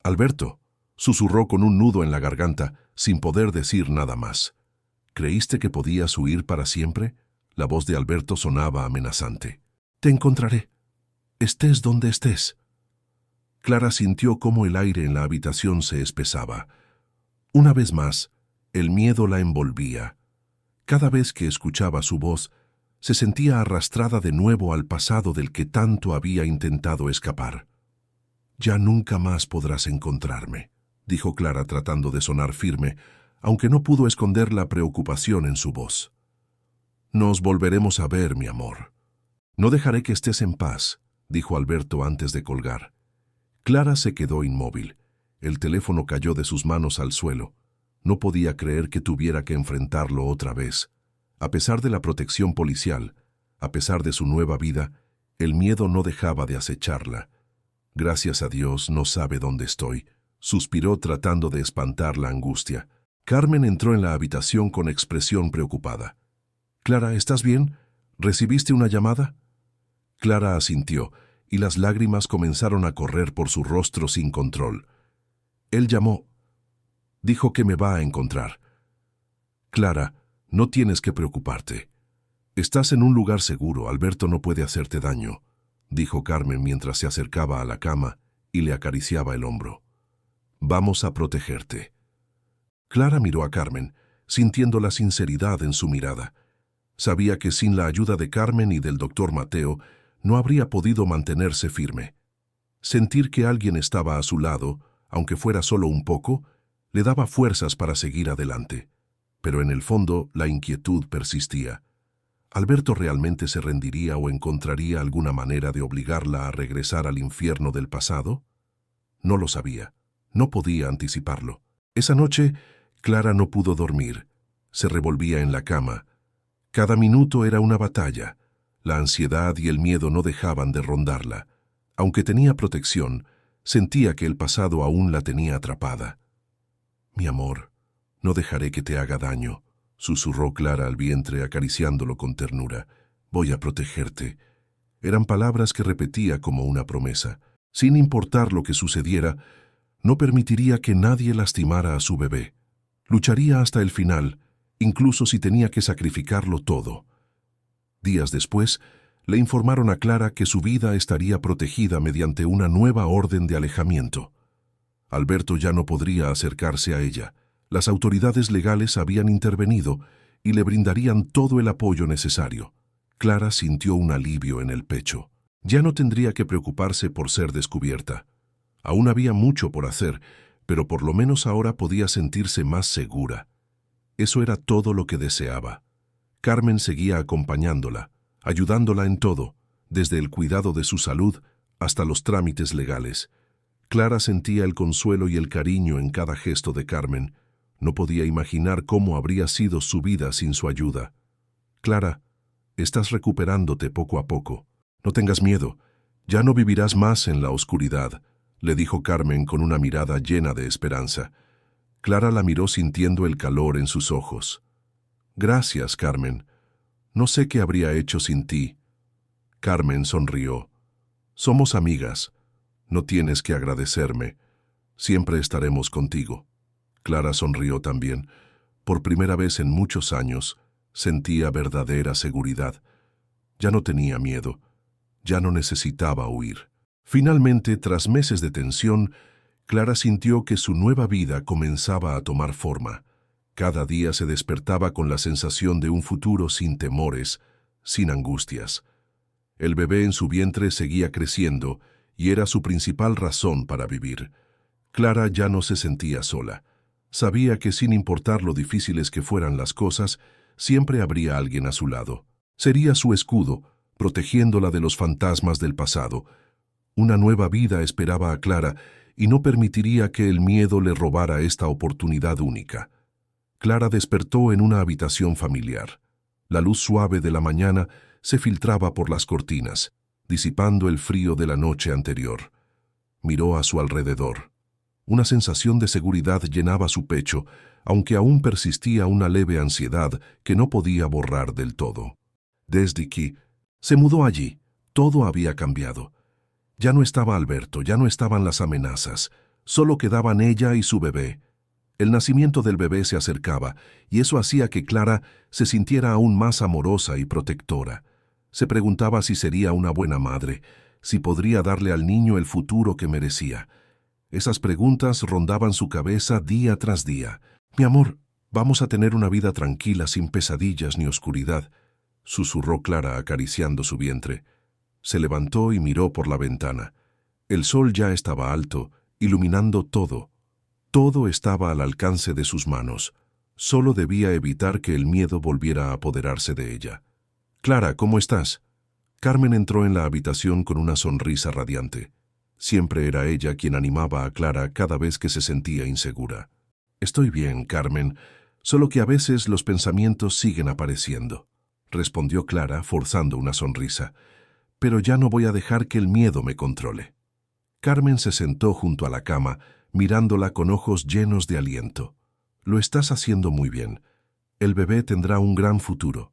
«Alberto», susurró con un nudo en la garganta, sin poder decir nada más. «¿Creíste que podías huir para siempre?». La voz de Alberto sonaba amenazante. «Te encontraré, estés donde estés». Clara sintió cómo el aire en la habitación se espesaba. Una vez más, el miedo la envolvía. Cada vez que escuchaba su voz, se sentía arrastrada de nuevo al pasado del que tanto había intentado escapar. «Ya nunca más podrás encontrarme», dijo Clara tratando de sonar firme, aunque no pudo esconder la preocupación en su voz. «Nos volveremos a ver, mi amor». «No dejaré que estés en paz», dijo Alberto antes de colgar. Clara se quedó inmóvil. El teléfono cayó de sus manos al suelo. No podía creer que tuviera que enfrentarlo otra vez. A pesar de la protección policial, a pesar de su nueva vida, el miedo no dejaba de acecharla. «Gracias a Dios no sabe dónde estoy», suspiró tratando de espantar la angustia. Carmen entró en la habitación con expresión preocupada. «Clara, ¿estás bien? ¿Recibiste una llamada?». Clara asintió, y las lágrimas comenzaron a correr por su rostro sin control. «Él llamó. Dijo que me va a encontrar». «Clara, no tienes que preocuparte. Estás en un lugar seguro, Alberto no puede hacerte daño», dijo Carmen mientras se acercaba a la cama y le acariciaba el hombro. «Vamos a protegerte». Clara miró a Carmen, sintiendo la sinceridad en su mirada. Sabía que sin la ayuda de Carmen y del doctor Mateo, no habría podido mantenerse firme. Sentir que alguien estaba a su lado, aunque fuera solo un poco, le daba fuerzas para seguir adelante. Pero en el fondo, la inquietud persistía. ¿Alberto realmente se rendiría o encontraría alguna manera de obligarla a regresar al infierno del pasado? No lo sabía. No podía anticiparlo. Esa noche, Clara no pudo dormir. Se revolvía en la cama. Cada minuto era una batalla. La ansiedad y el miedo no dejaban de rondarla. Aunque tenía protección, sentía que el pasado aún la tenía atrapada. «Mi amor, no dejaré que te haga daño», susurró Clara al vientre acariciándolo con ternura. «Voy a protegerte». Eran palabras que repetía como una promesa. Sin importar lo que sucediera, no permitiría que nadie lastimara a su bebé. Lucharía hasta el final, incluso si tenía que sacrificarlo todo. Días después, le informaron a Clara que su vida estaría protegida mediante una nueva orden de alejamiento. Alberto ya no podría acercarse a ella. Las autoridades legales habían intervenido y le brindarían todo el apoyo necesario. Clara sintió un alivio en el pecho. Ya no tendría que preocuparse por ser descubierta. Aún había mucho por hacer, pero por lo menos ahora podía sentirse más segura. Eso era todo lo que deseaba. Carmen seguía acompañándola, ayudándola en todo, desde el cuidado de su salud hasta los trámites legales. Clara sentía el consuelo y el cariño en cada gesto de Carmen. No podía imaginar cómo habría sido su vida sin su ayuda. Clara, estás recuperándote poco a poco. No tengas miedo, ya no vivirás más en la oscuridad, le dijo Carmen con una mirada llena de esperanza. Clara la miró sintiendo el calor en sus ojos. Gracias, Carmen. No sé qué habría hecho sin ti. Carmen sonrió. Somos amigas. No tienes que agradecerme. Siempre estaremos contigo. Clara sonrió también. Por primera vez en muchos años, sentía verdadera seguridad. Ya no tenía miedo. Ya no necesitaba huir. Finalmente, tras meses de tensión, Clara sintió que su nueva vida comenzaba a tomar forma. Cada día se despertaba con la sensación de un futuro sin temores, sin angustias. El bebé en su vientre seguía creciendo y era su principal razón para vivir. Clara ya no se sentía sola. Sabía que sin importar lo difíciles que fueran las cosas, siempre habría alguien a su lado. Sería su escudo, protegiéndola de los fantasmas del pasado. Una nueva vida esperaba a Clara y no permitiría que el miedo le robara esta oportunidad única. Clara despertó en una habitación familiar. La luz suave de la mañana se filtraba por las cortinas, disipando el frío de la noche anterior. Miró a su alrededor. Una sensación de seguridad llenaba su pecho, aunque aún persistía una leve ansiedad que no podía borrar del todo. Desde que se mudó allí, todo había cambiado. Ya no estaba Alberto, ya no estaban las amenazas, solo quedaban ella y su bebé. El nacimiento del bebé se acercaba, y eso hacía que Clara se sintiera aún más amorosa y protectora. Se preguntaba si sería una buena madre, si podría darle al niño el futuro que merecía. Esas preguntas rondaban su cabeza día tras día. «Mi amor, vamos a tener una vida tranquila, sin pesadillas ni oscuridad», susurró Clara acariciando su vientre. Se levantó y miró por la ventana. El sol ya estaba alto, iluminando todo. Todo estaba al alcance de sus manos. Solo debía evitar que el miedo volviera a apoderarse de ella. «Clara, ¿cómo estás?» Carmen entró en la habitación con una sonrisa radiante. Siempre era ella quien animaba a Clara cada vez que se sentía insegura. «Estoy bien, Carmen, solo que a veces los pensamientos siguen apareciendo», respondió Clara, forzando una sonrisa. «Pero ya no voy a dejar que el miedo me controle». Carmen se sentó junto a la cama, mirándola con ojos llenos de aliento. «Lo estás haciendo muy bien. El bebé tendrá un gran futuro».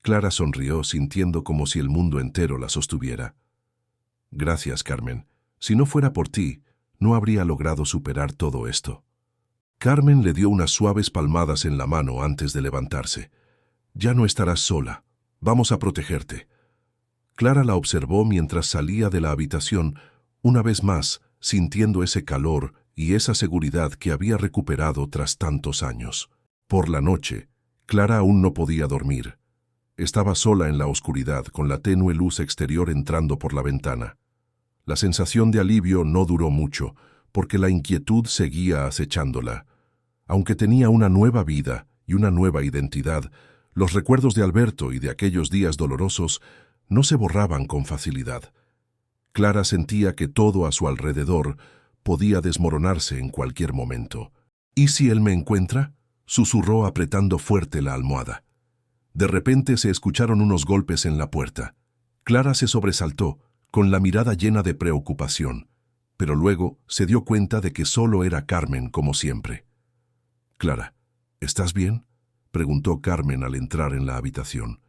Clara sonrió, sintiendo como si el mundo entero la sostuviera. «Gracias, Carmen. Si no fuera por ti, no habría logrado superar todo esto». Carmen le dio unas suaves palmadas en la mano antes de levantarse. «Ya no estarás sola. Vamos a protegerte». Clara la observó mientras salía de la habitación, una vez más sintiendo ese calor y esa seguridad que había recuperado tras tantos años. Por la noche, Clara aún no podía dormir. Estaba sola en la oscuridad, con la tenue luz exterior entrando por la ventana. La sensación de alivio no duró mucho, porque la inquietud seguía acechándola. Aunque tenía una nueva vida y una nueva identidad, los recuerdos de Alberto y de aquellos días dolorosos no se borraban con facilidad. Clara sentía que todo a su alrededor podía desmoronarse en cualquier momento. «¿Y si él me encuentra?», susurró apretando fuerte la almohada. De repente se escucharon unos golpes en la puerta. Clara se sobresaltó, con la mirada llena de preocupación, pero luego se dio cuenta de que solo era Carmen como siempre. «Clara, ¿estás bien?», preguntó Carmen al entrar en la habitación.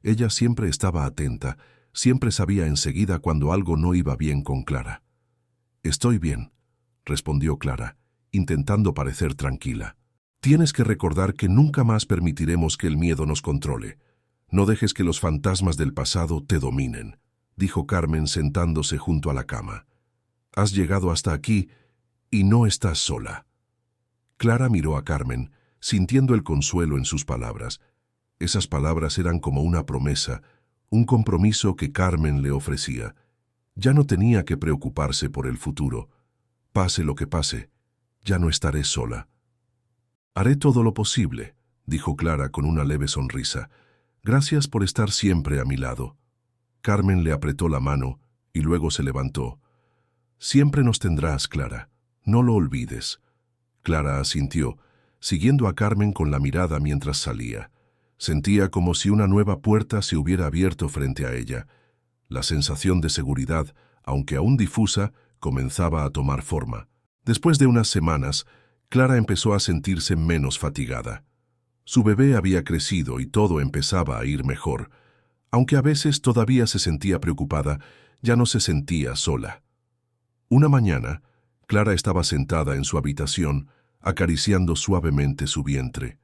Ella siempre estaba atenta, siempre sabía enseguida cuando algo no iba bien con Clara. «Estoy bien», respondió Clara, intentando parecer tranquila. «Tienes que recordar que nunca más permitiremos que el miedo nos controle. No dejes que los fantasmas del pasado te dominen», dijo Carmen sentándose junto a la cama. «Has llegado hasta aquí y no estás sola». Clara miró a Carmen, sintiendo el consuelo en sus palabras, Esas palabras eran como una promesa, un compromiso que Carmen le ofrecía. Ya no tenía que preocuparse por el futuro. Pase lo que pase, ya no estaré sola. Haré todo lo posible, dijo Clara con una leve sonrisa. Gracias por estar siempre a mi lado. Carmen le apretó la mano y luego se levantó. Siempre nos tendrás, Clara. No lo olvides. Clara asintió, siguiendo a Carmen con la mirada mientras salía. Sentía como si una nueva puerta se hubiera abierto frente a ella. La sensación de seguridad, aunque aún difusa, comenzaba a tomar forma. Después de unas semanas, Clara empezó a sentirse menos fatigada. Su bebé había crecido y todo empezaba a ir mejor. Aunque a veces todavía se sentía preocupada, ya no se sentía sola. Una mañana, Clara estaba sentada en su habitación, acariciando suavemente su vientre.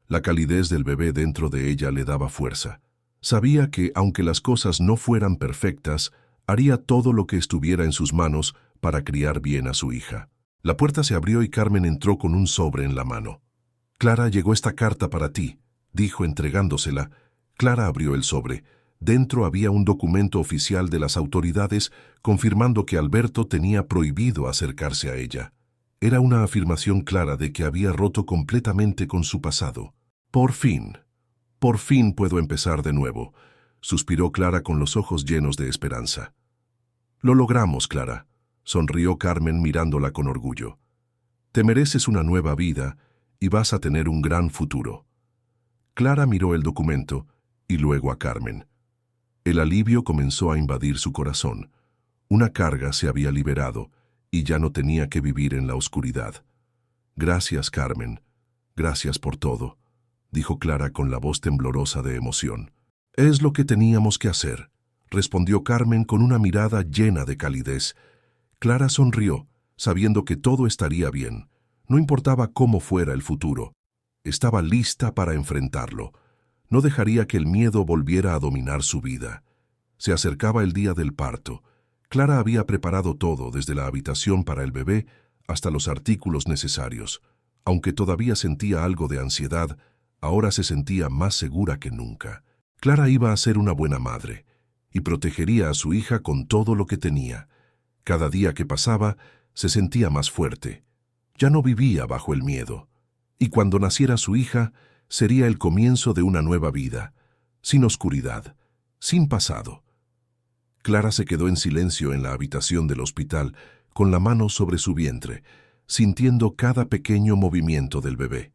La calidez del bebé dentro de ella le daba fuerza. Sabía que, aunque las cosas no fueran perfectas, haría todo lo que estuviera en sus manos para criar bien a su hija. La puerta se abrió y Carmen entró con un sobre en la mano. «Clara, llegó esta carta para ti», dijo entregándosela. Clara abrió el sobre. Dentro había un documento oficial de las autoridades confirmando que Alberto tenía prohibido acercarse a ella. Era una afirmación clara de que había roto completamente con su pasado. Por fin puedo empezar de nuevo», suspiró Clara con los ojos llenos de esperanza. «Lo logramos, Clara», sonrió Carmen mirándola con orgullo. «Te mereces una nueva vida y vas a tener un gran futuro». Clara miró el documento y luego a Carmen. El alivio comenzó a invadir su corazón. Una carga se había liberado y ya no tenía que vivir en la oscuridad. «Gracias, Carmen. Gracias por todo», dijo Clara con la voz temblorosa de emoción. «Es lo que teníamos que hacer», respondió Carmen con una mirada llena de calidez. Clara sonrió, sabiendo que todo estaría bien. No importaba cómo fuera el futuro. Estaba lista para enfrentarlo. No dejaría que el miedo volviera a dominar su vida. Se acercaba el día del parto. Clara había preparado todo, desde la habitación para el bebé hasta los artículos necesarios. Aunque todavía sentía algo de ansiedad, ahora se sentía más segura que nunca. Clara iba a ser una buena madre y protegería a su hija con todo lo que tenía. Cada día que pasaba, se sentía más fuerte. Ya no vivía bajo el miedo. Y cuando naciera su hija, sería el comienzo de una nueva vida, sin oscuridad, sin pasado. Clara se quedó en silencio en la habitación del hospital, con la mano sobre su vientre, sintiendo cada pequeño movimiento del bebé.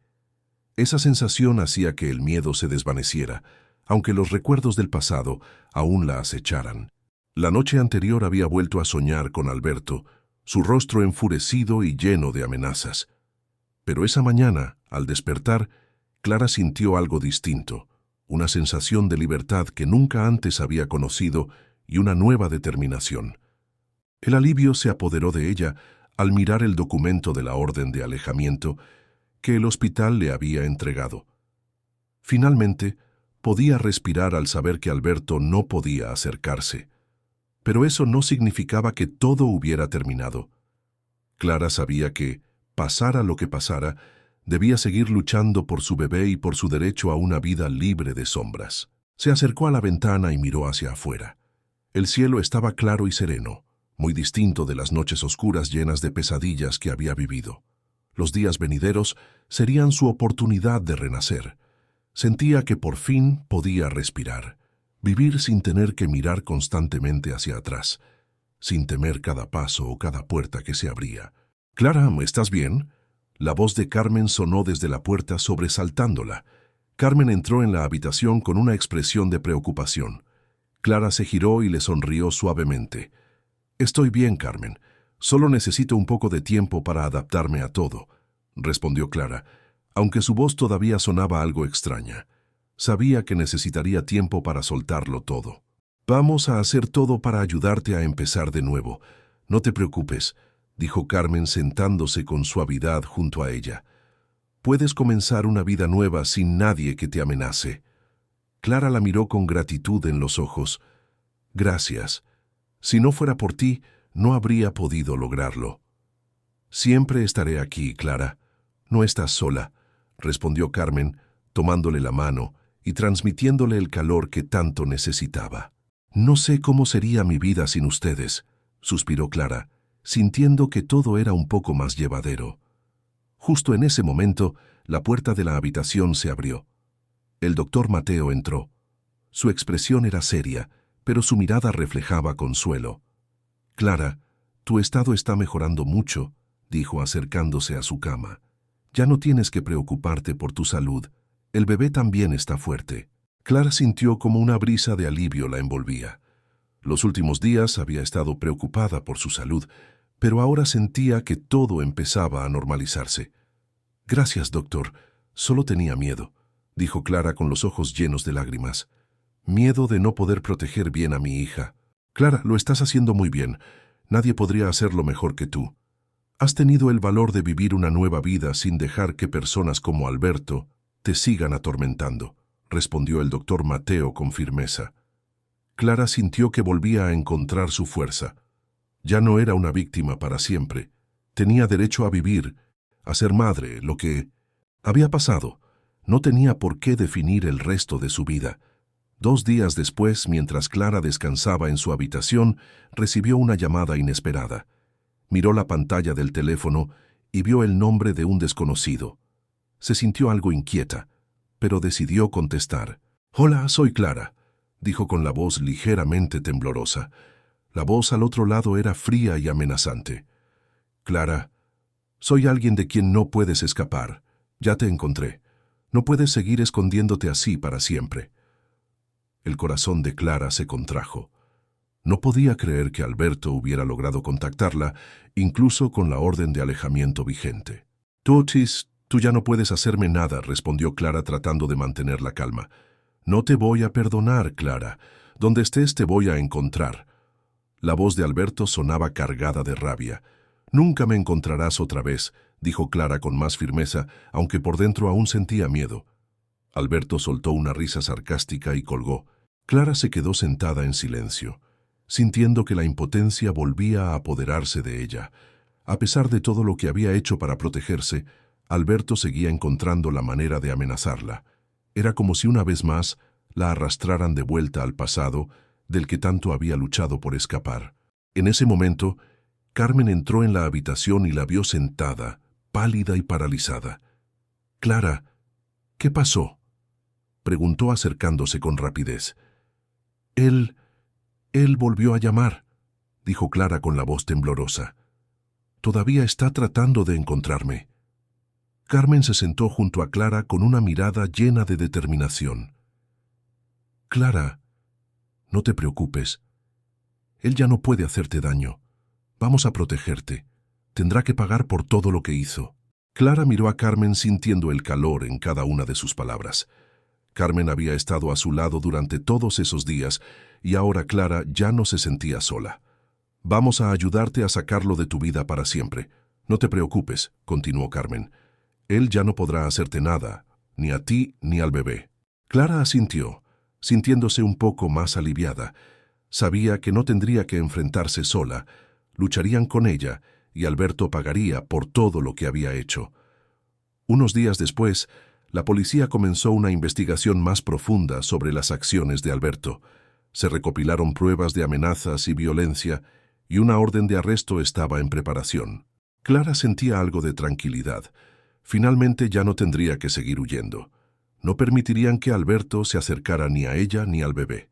Esa sensación hacía que el miedo se desvaneciera, aunque los recuerdos del pasado aún la acecharan. La noche anterior había vuelto a soñar con Alberto, su rostro enfurecido y lleno de amenazas. Pero esa mañana, al despertar, Clara sintió algo distinto, una sensación de libertad que nunca antes había conocido y una nueva determinación. El alivio se apoderó de ella al mirar el documento de la orden de alejamiento que el hospital le había entregado. Finalmente, podía respirar al saber que Alberto no podía acercarse. Pero eso no significaba que todo hubiera terminado. Clara sabía que, pasara lo que pasara, debía seguir luchando por su bebé y por su derecho a una vida libre de sombras. Se acercó a la ventana y miró hacia afuera. El cielo estaba claro y sereno, muy distinto de las noches oscuras llenas de pesadillas que había vivido. Los días venideros serían su oportunidad de renacer. Sentía que por fin podía respirar, vivir sin tener que mirar constantemente hacia atrás, sin temer cada paso o cada puerta que se abría. «Clara, ¿estás bien?». La voz de Carmen sonó desde la puerta sobresaltándola. Carmen entró en la habitación con una expresión de preocupación. Clara se giró y le sonrió suavemente. «Estoy bien, Carmen. Solo necesito un poco de tiempo para adaptarme a todo», respondió Clara, aunque su voz todavía sonaba algo extraña. Sabía que necesitaría tiempo para soltarlo todo. «Vamos a hacer todo para ayudarte a empezar de nuevo. No te preocupes», dijo Carmen sentándose con suavidad junto a ella. «Puedes comenzar una vida nueva sin nadie que te amenace». Clara la miró con gratitud en los ojos. «Gracias. Si no fuera por ti, no habría podido lograrlo». «Siempre estaré aquí, Clara. No estás sola», respondió Carmen, tomándole la mano y transmitiéndole el calor que tanto necesitaba. «No sé cómo sería mi vida sin ustedes», suspiró Clara, sintiendo que todo era un poco más llevadero. Justo en ese momento, la puerta de la habitación se abrió. El doctor Mateo entró. Su expresión era seria, pero su mirada reflejaba consuelo. «Clara, tu estado está mejorando mucho», dijo acercándose a su cama. «Ya no tienes que preocuparte por tu salud. El bebé también está fuerte». Clara sintió como una brisa de alivio la envolvía. Los últimos días había estado preocupada por su salud, pero ahora sentía que todo empezaba a normalizarse. «Gracias, doctor. Solo tenía miedo», dijo Clara con los ojos llenos de lágrimas. «Miedo de no poder proteger bien a mi hija». «Clara, lo estás haciendo muy bien. Nadie podría hacerlo mejor que tú. Has tenido el valor de vivir una nueva vida sin dejar que personas como Alberto te sigan atormentando», respondió el doctor Mateo con firmeza. Clara sintió que volvía a encontrar su fuerza. Ya no era una víctima para siempre. Tenía derecho a vivir, a ser madre. Lo que había pasado no tenía por qué definir el resto de su vida. 2 días después, mientras Clara descansaba en su habitación, recibió una llamada inesperada. Miró la pantalla del teléfono y vio el nombre de un desconocido. Se sintió algo inquieta, pero decidió contestar. «Hola, soy Clara», dijo con la voz ligeramente temblorosa. La voz al otro lado era fría y amenazante. «Clara, soy alguien de quien no puedes escapar. Ya te encontré. No puedes seguir escondiéndote así para siempre». El corazón de Clara se contrajo. No podía creer que Alberto hubiera logrado contactarla, incluso con la orden de alejamiento vigente. «Tú, Otis, tú ya no puedes hacerme nada», respondió Clara tratando de mantener la calma. «No te voy a perdonar, Clara. Donde estés te voy a encontrar». La voz de Alberto sonaba cargada de rabia. «Nunca me encontrarás otra vez», dijo Clara con más firmeza, aunque por dentro aún sentía miedo. Alberto soltó una risa sarcástica y colgó. Clara se quedó sentada en silencio, sintiendo que la impotencia volvía a apoderarse de ella. A pesar de todo lo que había hecho para protegerse, Alberto seguía encontrando la manera de amenazarla. Era como si una vez más la arrastraran de vuelta al pasado del que tanto había luchado por escapar. En ese momento, Carmen entró en la habitación y la vio sentada, pálida y paralizada. «Clara, ¿qué pasó?», preguntó acercándose con rapidez. Él volvió a llamar», dijo Clara con la voz temblorosa. «Todavía está tratando de encontrarme». Carmen se sentó junto a Clara con una mirada llena de determinación. «Clara, no te preocupes. Él ya no puede hacerte daño. Vamos a protegerte. Tendrá que pagar por todo lo que hizo». Clara miró a Carmen sintiendo el calor en cada una de sus palabras. Carmen había estado a su lado durante todos esos días y ahora Clara ya no se sentía sola. «Vamos a ayudarte a sacarlo de tu vida para siempre. No te preocupes», continuó Carmen. «Él ya no podrá hacerte nada, ni a ti ni al bebé». Clara asintió, sintiéndose un poco más aliviada. Sabía que no tendría que enfrentarse sola. Lucharían con ella y Alberto pagaría por todo lo que había hecho. Unos días después, la policía comenzó una investigación más profunda sobre las acciones de Alberto. Se recopilaron pruebas de amenazas y violencia, y una orden de arresto estaba en preparación. Clara sentía algo de tranquilidad. Finalmente ya no tendría que seguir huyendo. No permitirían que Alberto se acercara ni a ella ni al bebé.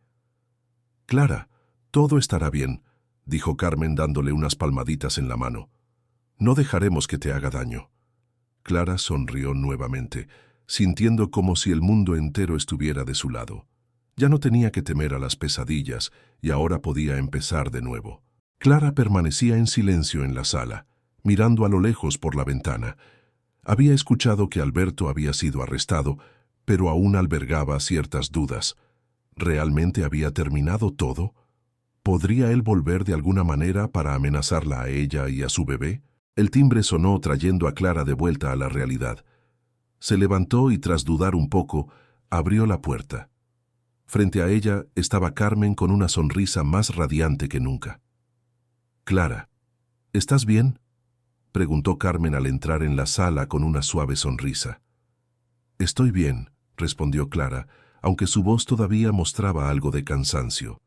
«Clara, todo estará bien», dijo Carmen dándole unas palmaditas en la mano. «No dejaremos que te haga daño». Clara sonrió nuevamente, sintiendo como si el mundo entero estuviera de su lado. Ya no tenía que temer a las pesadillas y ahora podía empezar de nuevo. Clara permanecía en silencio en la sala, mirando a lo lejos por la ventana. Había escuchado que Alberto había sido arrestado, pero aún albergaba ciertas dudas. ¿Realmente había terminado todo? ¿Podría él volver de alguna manera para amenazarla a ella y a su bebé? El timbre sonó trayendo a Clara de vuelta a la realidad. Se levantó y tras dudar un poco, abrió la puerta. Frente a ella estaba Carmen con una sonrisa más radiante que nunca. «Clara, ¿estás bien?», preguntó Carmen al entrar en la sala con una suave sonrisa. «Estoy bien», respondió Clara, aunque su voz todavía mostraba algo de cansancio.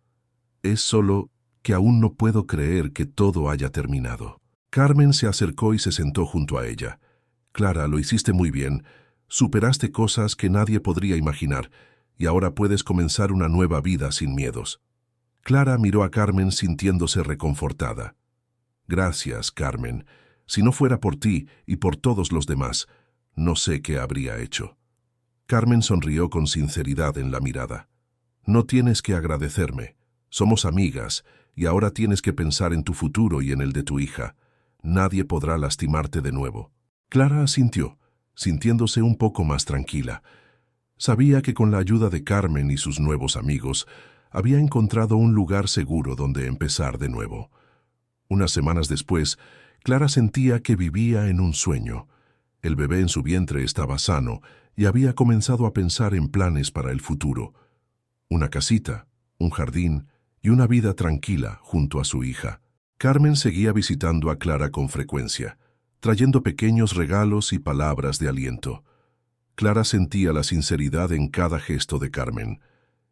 Es solo que aún no puedo creer que todo haya terminado. Carmen se acercó y se sentó junto a ella. Clara, lo hiciste muy bien. Superaste cosas que nadie podría imaginar y ahora puedes comenzar una nueva vida sin miedos. Clara miró a Carmen sintiéndose reconfortada. Gracias, Carmen. Si no fuera por ti y por todos los demás, no sé qué habría hecho. Carmen sonrió con sinceridad en la mirada. No tienes que agradecerme. Somos amigas y ahora tienes que pensar en tu futuro y en el de tu hija. Nadie podrá lastimarte de nuevo. Clara asintió, sintiéndose un poco más tranquila. Sabía que con la ayuda de Carmen y sus nuevos amigos, había encontrado un lugar seguro donde empezar de nuevo. Unas semanas después, Clara sentía que vivía en un sueño. El bebé en su vientre estaba sano y había comenzado a pensar en planes para el futuro. Una casita, un jardín y una vida tranquila junto a su hija. Carmen seguía visitando a Clara con frecuencia, trayendo pequeños regalos y palabras de aliento. Clara sentía la sinceridad en cada gesto de Carmen.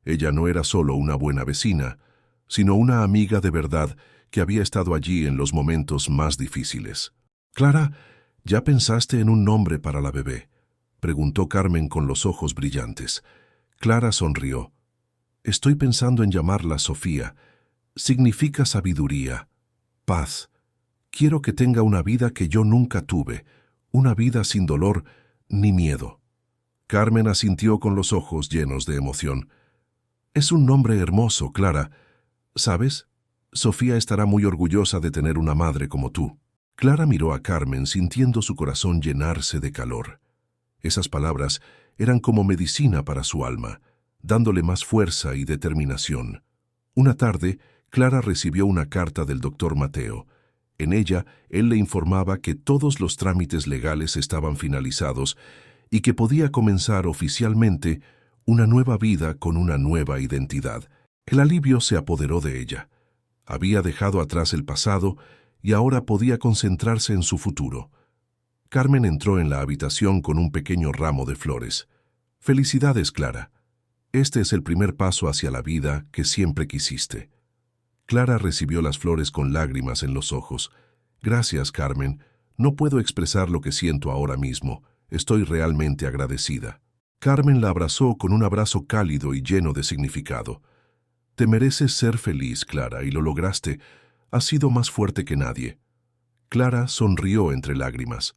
Ella no era solo una buena vecina, sino una amiga de verdad que había estado allí en los momentos más difíciles. «Clara, ¿ya pensaste en un nombre para la bebé?», preguntó Carmen con los ojos brillantes. Clara sonrió. «Estoy pensando en llamarla Sofía. Significa sabiduría, paz. Quiero que tenga una vida que yo nunca tuve, una vida sin dolor ni miedo». Carmen asintió con los ojos llenos de emoción. «Es un nombre hermoso, Clara. ¿Sabes? Sofía estará muy orgullosa de tener una madre como tú». Clara miró a Carmen sintiendo su corazón llenarse de calor. Esas palabras eran como medicina para su alma, dándole más fuerza y determinación. Una tarde, Clara recibió una carta del doctor Mateo. En ella, él le informaba que todos los trámites legales estaban finalizados y que podía comenzar oficialmente una nueva vida con una nueva identidad. El alivio se apoderó de ella. Había dejado atrás el pasado y ahora podía concentrarse en su futuro. Carmen entró en la habitación con un pequeño ramo de flores. «Felicidades, Clara. Este es el primer paso hacia la vida que siempre quisiste». Clara recibió las flores con lágrimas en los ojos. «Gracias, Carmen. No puedo expresar lo que siento ahora mismo. Estoy realmente agradecida». Carmen la abrazó con un abrazo cálido y lleno de significado. «Te mereces ser feliz, Clara, y lo lograste. Has sido más fuerte que nadie». Clara sonrió entre lágrimas.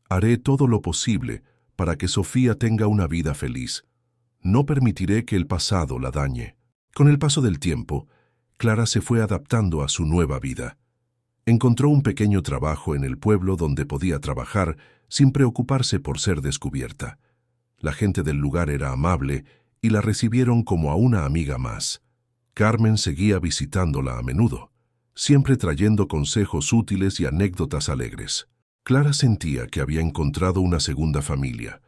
«Haré todo lo posible para que Sofía tenga una vida feliz. No permitiré que el pasado la dañe». Con el paso del tiempo, Clara se fue adaptando a su nueva vida. Encontró un pequeño trabajo en el pueblo donde podía trabajar sin preocuparse por ser descubierta. La gente del lugar era amable y la recibieron como a una amiga más. Carmen seguía visitándola a menudo, siempre trayendo consejos útiles y anécdotas alegres. Clara sentía que había encontrado una segunda familia,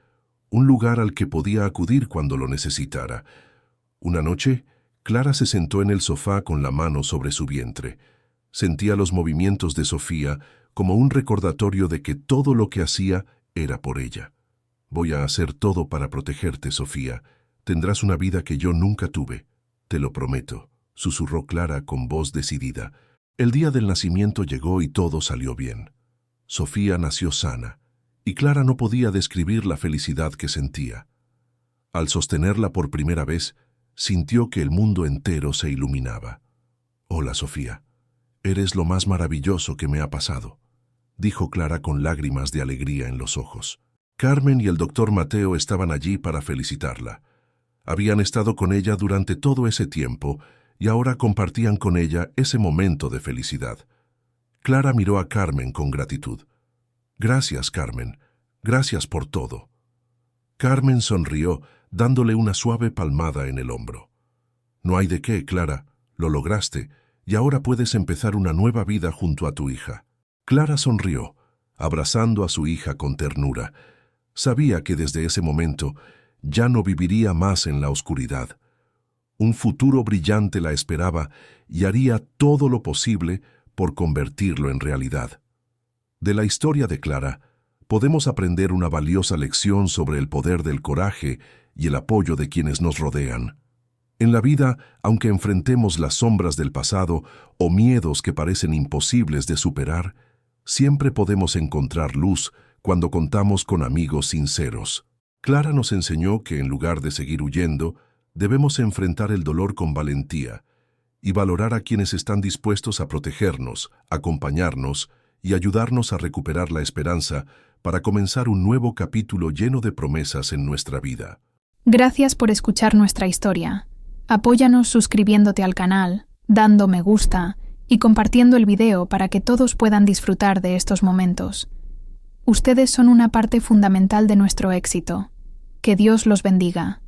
un lugar al que podía acudir cuando lo necesitara. Una noche, Clara se sentó en el sofá con la mano sobre su vientre. Sentía los movimientos de Sofía como un recordatorio de que todo lo que hacía era por ella. «Voy a hacer todo para protegerte, Sofía. Tendrás una vida que yo nunca tuve. Te lo prometo», susurró Clara con voz decidida. El día del nacimiento llegó y todo salió bien. Sofía nació sana, y Clara no podía describir la felicidad que sentía. Al sostenerla por primera vez, sintió que el mundo entero se iluminaba. «Hola, Sofía. Eres lo más maravilloso que me ha pasado», dijo Clara con lágrimas de alegría en los ojos. Carmen y el doctor Mateo estaban allí para felicitarla. Habían estado con ella durante todo ese tiempo y ahora compartían con ella ese momento de felicidad. Clara miró a Carmen con gratitud. «Gracias, Carmen. Gracias por todo». Carmen sonrió, dándole una suave palmada en el hombro. «No hay de qué, Clara. Lo lograste y ahora puedes empezar una nueva vida junto a tu hija». Clara sonrió, abrazando a su hija con ternura. Sabía que desde ese momento ya no viviría más en la oscuridad. Un futuro brillante la esperaba y haría todo lo posible por convertirlo en realidad. De la historia de Clara, podemos aprender una valiosa lección sobre el poder del coraje y el apoyo de quienes nos rodean. En la vida, aunque enfrentemos las sombras del pasado o miedos que parecen imposibles de superar, siempre podemos encontrar luz cuando contamos con amigos sinceros. Clara nos enseñó que en lugar de seguir huyendo, debemos enfrentar el dolor con valentía y valorar a quienes están dispuestos a protegernos, acompañarnos y ayudarnos a recuperar la esperanza para comenzar un nuevo capítulo lleno de promesas en nuestra vida. Gracias por escuchar nuestra historia. Apóyanos suscribiéndote al canal, dando me gusta y compartiendo el video para que todos puedan disfrutar de estos momentos. Ustedes son una parte fundamental de nuestro éxito. Que Dios los bendiga.